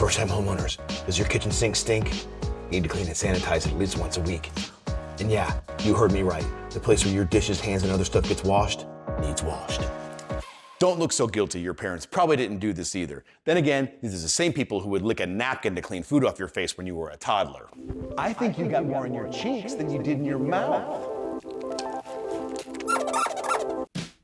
First-time homeowners, does your kitchen sink stink? You need to clean and sanitize it at least once a week. And yeah, you heard me right. The place where your dishes, hands, and other stuff gets washed needs washed. Don't look so guilty. Your parents probably didn't do this either. Then again, these are the same people who would lick a napkin to clean food off your face when you were a toddler. I think you got more in your cheeks than you did in your mouth.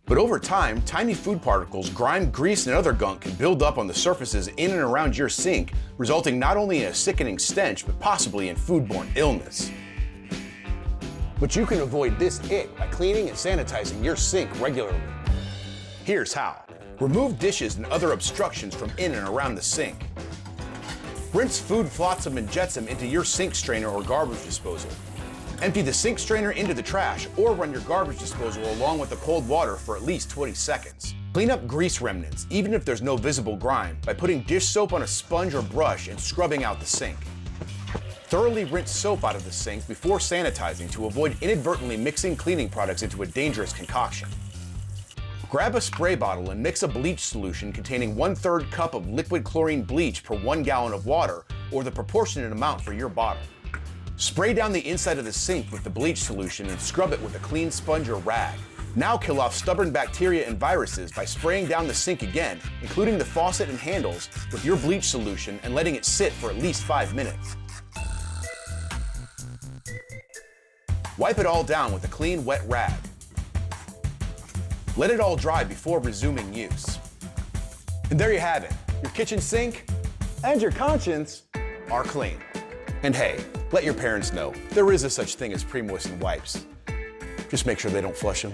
But over time, tiny food particles, grime, grease, and other gunk can build up on the surfaces in and around your sink, resulting not only in a sickening stench, but possibly in foodborne illness. But you can avoid this ick by cleaning and sanitizing your sink regularly. Here's how. Remove dishes and other obstructions from in and around the sink. Rinse food, flotsam, and jetsam into your sink strainer or garbage disposal. Empty the sink strainer into the trash or run your garbage disposal along with the cold water for at least 20 seconds. Clean up grease remnants, even if there's no visible grime, by putting dish soap on a sponge or brush and scrubbing out the sink. Thoroughly rinse soap out of the sink before sanitizing to avoid inadvertently mixing cleaning products into a dangerous concoction. Grab a spray bottle and mix a bleach solution containing 1/3 cup of liquid chlorine bleach per 1 gallon of water, or the proportionate amount for your bottle. Spray down the inside of the sink with the bleach solution and scrub it with a clean sponge or rag. Now kill off stubborn bacteria and viruses by spraying down the sink again, including the faucet and handles, with your bleach solution and letting it sit for at least 5 minutes. Wipe it all down with a clean, wet rag. Let it all dry before resuming use. And there you have it. Your kitchen sink and your conscience are clean. And hey, let your parents know there is a such thing as pre-moistened wipes. Just make sure they don't flush them.